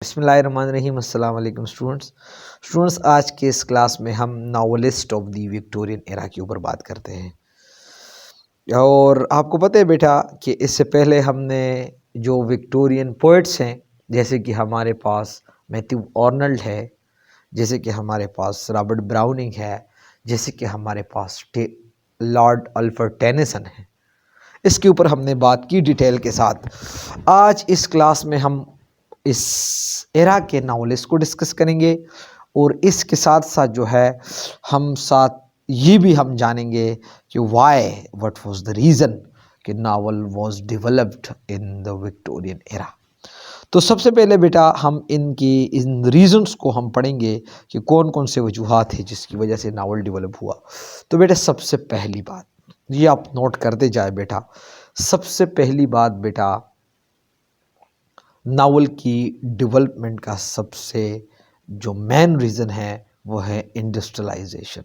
बिस्मिल्लाहिर्रहमानिर्रहीम। अस्सलाम वालेकुम स्टूडेंट्स, आज के इस क्लास में हम novelist of the Victorian era के ऊपर बात करते हैं। और आपको पता है बेटा कि इससे पहले हमने जो विक्टोरियन पोइट्स हैं, जैसे कि हमारे पास मैथ्यू आर्नल्ड है, जैसे कि हमारे पास रॉबर्ट ब्राउनिंग है, जैसे कि हमारे पास लॉर्ड अल्फ्रेड टेनिसन है, इसके ऊपर हमने बात की डिटेल के साथ। आज इस क्लास में हम इस एरा के नावलिस्ट को डिस्कस करेंगे और इसके साथ साथ जो है हम साथ ये भी हम जानेंगे कि व्हाट वाज द रीज़न कि novel was developed in the Victorian era. तो सबसे पहले बेटा हम इन रीजंस को हम पढ़ेंगे कि कौन कौन से वजूहात हैं जिसकी वजह से नावल डेवलप हुआ। तो बेटा सबसे पहली बात ये आप नोट करते जाए बेटा, सबसे पहली बात बेटा, नावल की डेवलपमेंट का सबसे जो मेन रीज़न है वो है इंडस्ट्रियलाइजेशन।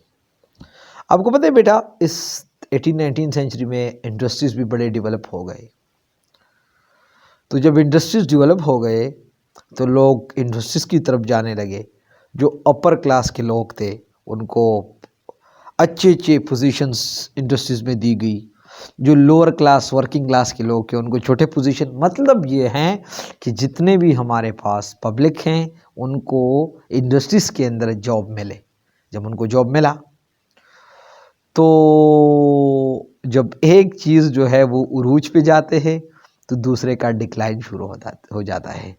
आपको पता है बेटा इस 18-19 सेंचुरी में इंडस्ट्रीज़ भी बड़े डेवलप हो गए। तो जब इंडस्ट्रीज़ डेवलप हो गए तो लोग इंडस्ट्रीज़ की तरफ जाने लगे। जो अपर क्लास के लोग थे उनको अच्छे अच्छे पोजीशंस इंडस्ट्रीज़ में दी गई। जो लोअर क्लास वर्किंग क्लास के लोग हैं उनको छोटे पोजीशन, मतलब ये हैं कि जितने भी हमारे पास पब्लिक हैं उनको इंडस्ट्रीज़ के अंदर जॉब मिले। जब उनको जॉब मिला तो जब एक चीज़ जो है वो उरूज पे जाते हैं तो दूसरे का डिक्लाइन शुरू हो जाता है।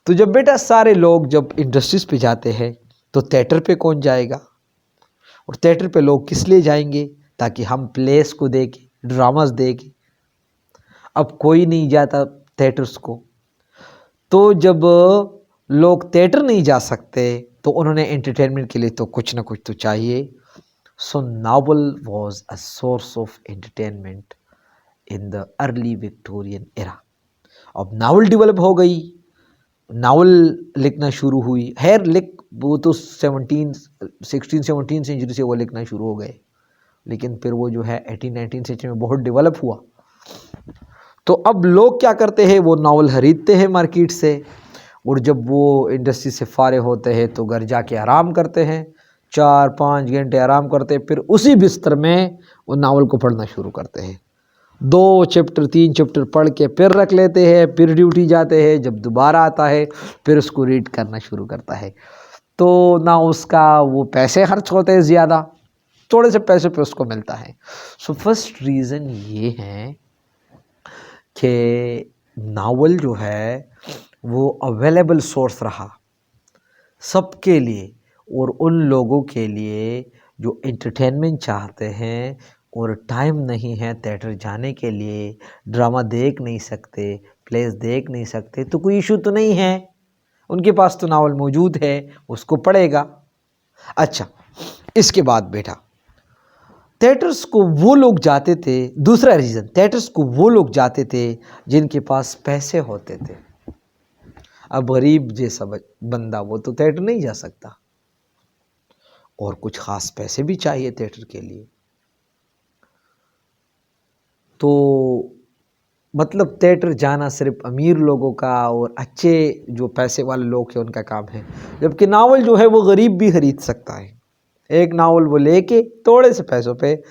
तो जब बेटा सारे लोग जब इंडस्ट्रीज़ पे जाते हैं तो थिएटर पे कौन जाएगा, और थिएटर पे लोग किस लिए जाएंगे, ताकि हम प्लेस को देखें, ड्रामास देखें। अब कोई नहीं जाता थिएटर्स को, तो जब लोग थिएटर नहीं जा सकते तो उन्होंने एंटरटेनमेंट के लिए तो कुछ ना कुछ तो चाहिए। So novel was a source of entertainment in the early Victorian era. अब नावल डेवलप हो गई, नावल लिखना शुरू हुई। वो तो 16-17 सेंचुरी से वो लिखना शुरू हो गए, लेकिन फिर वो जो है 18-19 सेंचुरी में बहुत डेवलप हुआ। तो अब लोग क्या करते हैं, वो नावल खरीदते हैं मार्केट से, और जब वो इंडस्ट्री से फारे होते हैं तो घर जाके आराम करते हैं, 4-5 घंटे आराम करते हैं, फिर उसी बिस्तर में वो नावल को पढ़ना शुरू करते हैं। 2 चैप्टर 3 चैप्टर पढ़ के फिर रख लेते हैं, फिर ड्यूटी जाते हैं, जब दोबारा आता है फिर उसको रीड करना शुरू करता है। तो ना उसका वो पैसे खर्च होते हैं ज़्यादा, थोड़े से पैसे पे उसको मिलता है। सो फर्स्ट रीज़न ये है कि नावल जो है वो अवेलेबल सोर्स रहा सबके लिए, और उन लोगों के लिए जो एंटरटेनमेंट चाहते हैं और टाइम नहीं है थिएटर जाने के लिए, ड्रामा देख नहीं सकते, प्लेस देख नहीं सकते, तो कोई इशू तो नहीं है, उनके पास तो नावल मौजूद है, उसको पढ़ेगा। अच्छा, इसके बाद बेटा थिएटर्स को वो लोग जाते थे, दूसरा रीज़न, थिएटर्स को वो लोग जाते थे जिनके पास पैसे होते थे। अब गरीब जैसा बंदा वो तो थिएटर नहीं जा सकता, और कुछ ख़ास पैसे भी चाहिए थिएटर के लिए। तो मतलब थिएटर जाना सिर्फ अमीर लोगों का और अच्छे जो पैसे वाले लोग हैं उनका काम है, जबकि नावल जो है वो गरीब भी खरीद सकता है। एक नावल वो लेके थोड़े से पैसों पे।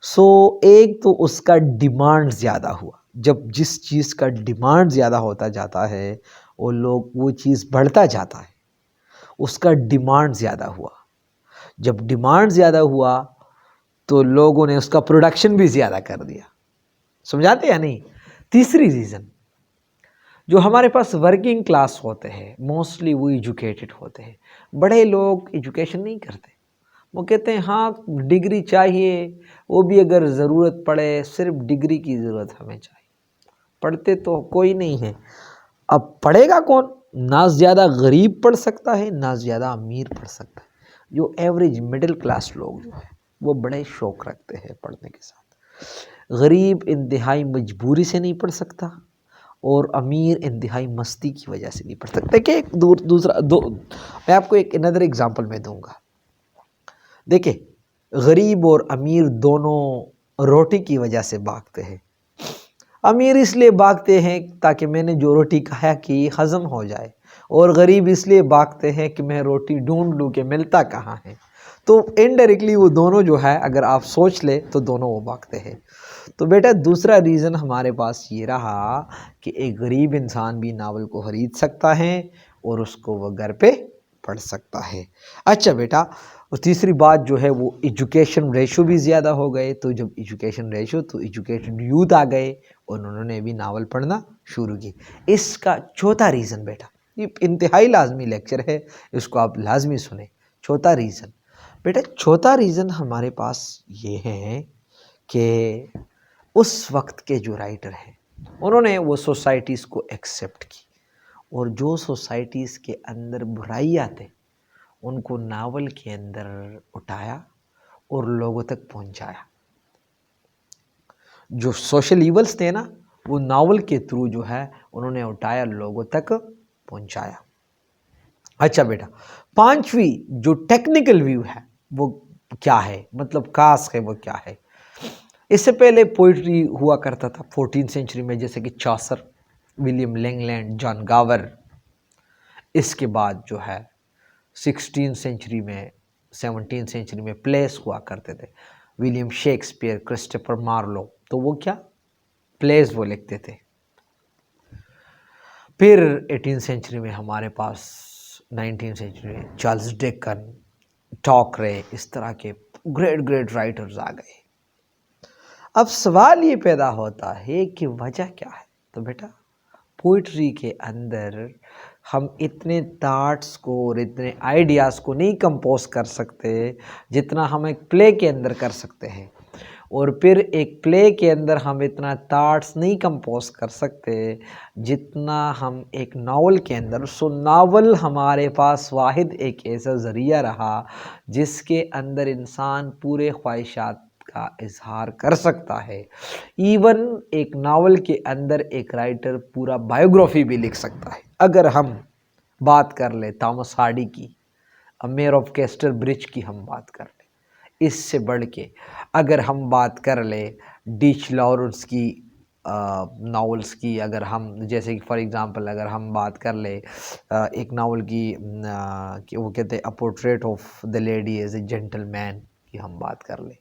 सो एक तो उसका डिमांड ज़्यादा हुआ। जब जिस चीज़ का डिमांड ज़्यादा होता जाता है वो चीज़ बढ़ता जाता है, उसका डिमांड ज़्यादा हुआ। जब डिमांड ज़्यादा हुआ तो लोगों ने उसका प्रोडक्शन भी ज़्यादा कर दिया। समझाते या नहीं? तीसरी रीज़न, जो हमारे पास वर्किंग क्लास होते हैं मोस्टली वो एजुकेटेड होते हैं। बड़े लोग एजुकेशन नहीं करते, वो कहते हैं हाँ डिग्री चाहिए, वो भी अगर ज़रूरत पड़े, सिर्फ डिग्री की ज़रूरत हमें चाहिए, पढ़ते तो कोई नहीं है। अब पढ़ेगा कौन? ना ज़्यादा गरीब पढ़ सकता है ना ज़्यादा अमीर पढ़ सकता है। जो एवरेज मिडिल क्लास लोग जो है वो बड़े शौक़ रखते हैं पढ़ने के साथ। गरीब इंतहाई मजबूरी से नहीं पढ़ सकता, और अमीर इंतहाई मस्ती की वजह से नहीं पढ़ सकता। देखिए मैं आपको एक अनदर एग्जांपल में दूंगा। देखिए, गरीब और अमीर दोनों रोटी की वजह से भागते हैं। अमीर इसलिए भागते हैं ताकि मैंने जो रोटी खाया कि हज़म हो जाए, और गरीब इसलिए भागते हैं कि मैं रोटी ढूंढ लूँ कि मिलता कहाँ है। तो इनडायरेक्टली वो दोनों जो है, अगर आप सोच ले तो दोनों वो भागते हैं। तो बेटा दूसरा रीज़न हमारे पास ये रहा कि एक गरीब इंसान भी नावल को ख़रीद सकता है और उसको वो घर पे पढ़ सकता है। अच्छा बेटा, और तीसरी बात जो है वो एजुकेशन रेशो भी ज़्यादा हो गए। तो जब एजुकेशन रेशो, तो एजुकेटेड यूथ आ गए और उन्होंने भी नावल पढ़ना शुरू की। इसका चौथा रीज़न बेटा, ये इंतहाई लाजमी लेक्चर है, इसको आप लाजमी सुने। चौथा रीज़न बेटा, चौथा रीज़न हमारे पास ये है कि उस वक्त के जो राइटर हैं उन्होंने वो सोसाइटीज़ को एक्सेप्ट की, और जो सोसाइटीज़ के अंदर बुराइयाँ थे उनको नावल के अंदर उठाया और लोगों तक पहुंचाया। जो सोशल इवल्स थे ना, वो नावल के थ्रू जो है उन्होंने उठाया, लोगों तक पहुंचाया। अच्छा बेटा, पांचवी जो टेक्निकल व्यू है वो क्या है, मतलब कास है वो क्या है। इससे पहले पोइट्री हुआ करता था 14th सेंचुरी में, जैसे कि चॉसर, विलियम लैंगलैंड, जॉन गावर। इसके बाद जो है 16th सेंचुरी में, 17th सेंचुरी में प्लेस हुआ करते थे, विलियम शेक्सपियर, क्रिस्टोफर मार्लो। तो वो क्या प्लेस वो लिखते थे। फिर 18th सेंचुरी में हमारे पास, 19th सेंचुरी में चार्ल्स डिकन, टॉकरे, इस तरह के ग्रेट ग्रेट राइटर्स आ गए। अब सवाल ये पैदा होता है कि वजह क्या है। तो बेटा पोइट्री के अंदर हम इतने थाट्स को और इतने आइडियाज़ को नहीं कंपोज कर सकते जितना हम एक प्ले के अंदर कर सकते हैं, और फिर एक प्ले के अंदर हम इतना थाट्स नहीं कंपोज कर सकते जितना हम एक नावल के अंदर। सो नावल हमारे पास वाहिद एक ऐसा ज़रिया रहा जिसके अंदर इंसान पूरे ख्वाहिशात का इजहार कर सकता है। इवन एक नावल के अंदर एक राइटर पूरा बायोग्राफी भी लिख सकता है। अगर हम बात कर ले थॉमस हार्डी की, मेयर ऑफ कैस्टर ब्रिज की हम बात कर ले, इससे बढ़ के अगर हम बात कर ले डीच लॉरेंस की नावल्स की, अगर हम जैसे कि फॉर एग्जांपल अगर हम बात कर ले एक नावल की कि वो कहते हैं a portrait of the lady as a gentleman की हम बात कर ले,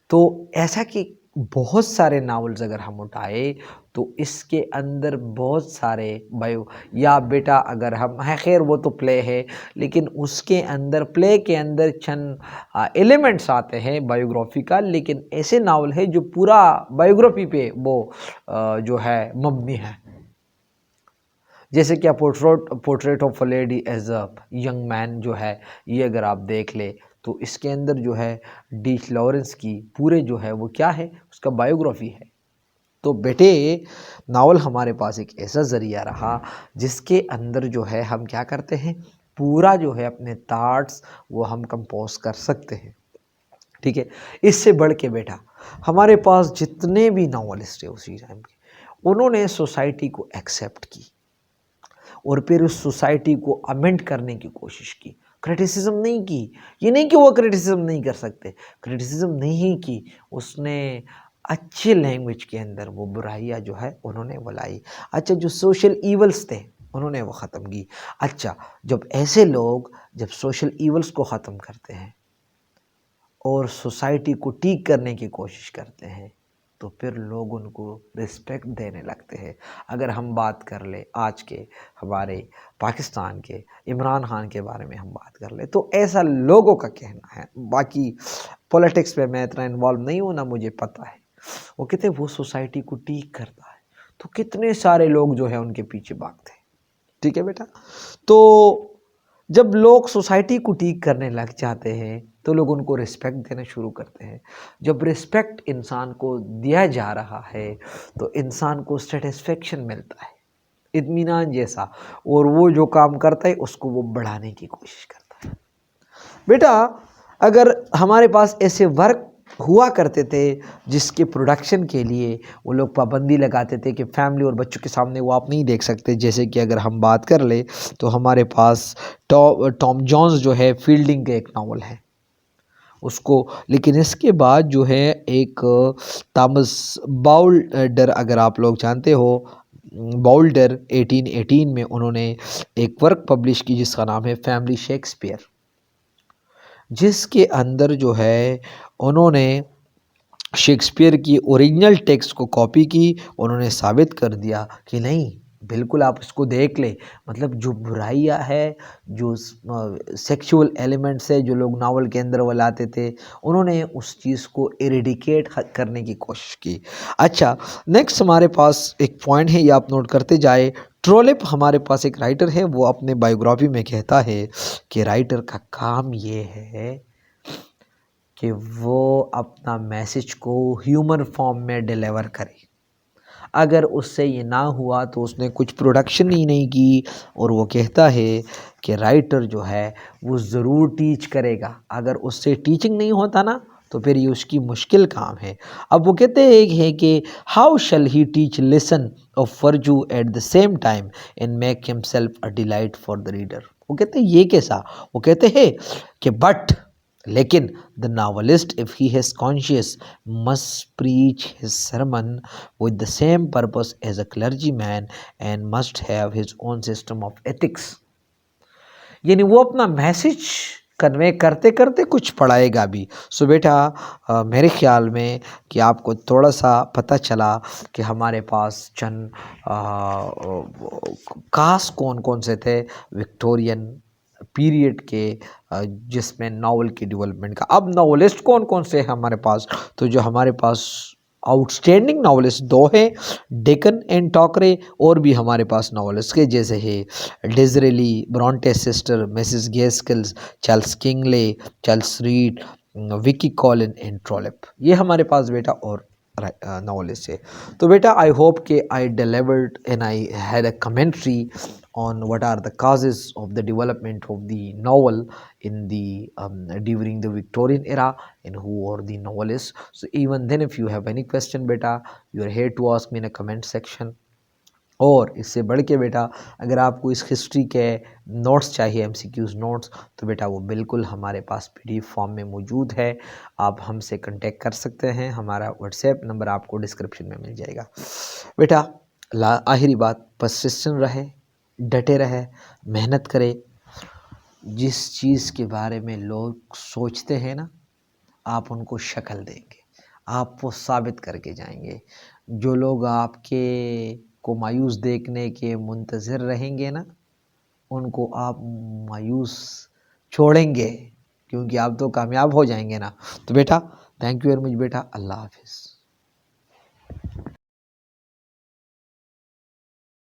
तो ऐसा कि बहुत सारे नावल्स अगर हम उठाए तो इसके अंदर बहुत सारे बायो, या बेटा अगर हम है, खैर वो तो प्ले है, लेकिन उसके अंदर प्ले के अंदर चंद एलिमेंट्स आते हैं बायोग्राफी का, लेकिन ऐसे नावल है जो पूरा बायोग्राफी पे वो जो है मबनी है। जैसे कि portrait of a lady as a young man जो है, ये अगर आप देख ले तो इसके अंदर जो है डीच लॉरेंस की पूरे जो है वो क्या है, उसका बायोग्राफी है। तो बेटे नावल हमारे पास एक ऐसा ज़रिया रहा जिसके अंदर जो है हम क्या करते हैं, पूरा जो है अपने थाट्स वो हम कंपोज कर सकते हैं। ठीक है, इससे बढ़ के बेटा हमारे पास जितने भी नावलिस्ट है उसी टाइम के, उन्होंने सोसाइटी को एक्सेप्ट की और फिर उस सोसाइटी को अमेंड करने की कोशिश की, क्रिटिसिज्म नहीं की। ये नहीं कि वो क्रिटिसिज्म नहीं कर सकते, क्रिटिसिज्म नहीं की, उसने अच्छे लैंग्वेज के अंदर वो बुराइयाँ जो है उन्होंने बुलाई। अच्छा, जो सोशल ईवल्स थे उन्होंने वो ख़त्म की। अच्छा, जब ऐसे लोग जब सोशल ईवल्स को ख़त्म करते हैं और सोसाइटी को ठीक करने की कोशिश करते हैं तो फिर लोग उनको रिस्पेक्ट देने लगते हैं। अगर हम बात कर ले आज के हमारे पाकिस्तान के इमरान खान के बारे में हम बात कर ले, तो ऐसा लोगों का कहना है, बाकी पॉलिटिक्स में मैं इतना इन्वॉल्व नहीं हूँ ना मुझे पता है। वो कहते हैं वो सोसाइटी को ठीक करता है, तो कितने सारे लोग जो है उनके पीछे भागते हैं। ठीक है बेटा, तो जब लोग सोसाइटी को ठीक करने लग जाते हैं तो लोग उनको रिस्पेक्ट देना शुरू करते हैं। जब रिस्पेक्ट इंसान को दिया जा रहा है तो इंसान को सेटिस्फेक्शन मिलता है, इत्मीनान जैसा, और वो जो काम करता है उसको वो बढ़ाने की कोशिश करता है। बेटा अगर हमारे पास ऐसे वर्क हुआ करते थे जिसके प्रोडक्शन के लिए वो लोग पाबंदी लगाते थे कि फैमिली और बच्चों के सामने वो आप नहीं देख सकते, जैसे कि अगर हम बात कर ले तो हमारे पास टॉम जोन्स जो है फील्डिंग का एक नावल है उसको, लेकिन इसके बाद जो है एक थॉमस बाउल्डर, अगर आप लोग जानते हो, बाउल्डर 1818 में उन्होंने एक वर्क पब्लिश की जिसका नाम है फैमिली शेक्सपियर, जिसके अंदर जो है उन्होंने शेक्सपियर की ओरिजिनल टेक्स्ट को कॉपी की। उन्होंने साबित कर दिया कि नहीं, बिल्कुल आप इसको देख लें, मतलब जो बुराइयां है, जो सेक्सुअल एलिमेंट्स है जो लोग नावल के अंदर वो लाते थे, उन्होंने उस चीज़ को इरेडिकेट करने की कोशिश की। अच्छा, नेक्स्ट हमारे पास एक पॉइंट है, ये आप नोट करते जाए। ट्रोलिप हमारे पास एक राइटर है, वो अपने बायोग्राफी में कहता है कि राइटर का काम ये है कि वो अपना मैसेज को ह्यूमन फॉर्म में डिलीवर करे। अगर उससे ये ना हुआ तो उसने कुछ प्रोडक्शन ही नहीं की। और वो कहता है कि राइटर जो है वो ज़रूर टीच करेगा, अगर उससे टीचिंग नहीं होता ना तो फिर ये उसकी मुश्किल काम है। अब वो कहते हैं कि how shall he teach lessons of virtue at the same time and make himself a delight for the reader. वो कहते हैं ये कैसा, वो कहते हैं कि बट लेकिन the novelist if he has conscious must preach his sermon with the same purpose as a clergyman and must have his own system of ethics। यानी वो अपना मैसेज कन्वे करते करते कुछ पढ़ाएगा भी। सो बेटा मेरे ख्याल में कि आपको थोड़ा सा पता चला कि हमारे पास चंद कास्ट कौन कौन से थे विक्टोरियन पीरियड के, जिसमें नावल की डेवलपमेंट का। अब नावलिस्ट कौन कौन से हैं हमारे पास, तो जो हमारे पास आउटस्टैंडिंग नावलिस्ट दो हैं, डेकन एंड टॉकरे, और भी हमारे पास नावलिस्ट के जैसे है Disraeli, Bronte sister, Mrs Gaskell's, Charles Kingsley, Charles Reade, Wilkie Collins and Trollope, ये हमारे पास बेटा और नावलिस्ट है। तो बेटा आई होप के आई delivered and I had a commentary on what are the causes of the development of the novel in the during the Victorian era and who are the novelists. So even then if you have any question beta, you are here to ask me in a comment section। और इससे बढ़ के बेटा अगर आपको इस history के notes चाहिए, MCQs नोट्स, तो बेटा वो बिल्कुल हमारे पास PDF फॉर्म में मौजूद है, आप हमसे कांटेक्ट कर सकते हैं। हमारा व्हाट्सएप नंबर आपको डिस्क्रिप्शन में मिल जाएगा। बेटा आखिरी बात, परसिस्टेंट रहे, डटे रहे, मेहनत करे। जिस चीज़ के बारे में लोग सोचते हैं ना, आप उनको शक्ल देंगे, आप वो साबित करके जाएंगे। जो लोग आपके को मायूस देखने के मुंतज़िर रहेंगे ना, उनको आप मायूस छोड़ेंगे, क्योंकि आप तो कामयाब हो जाएंगे ना। तो बेटा थैंक यू वेरी मच बेटा, अल्लाह हाफिज़।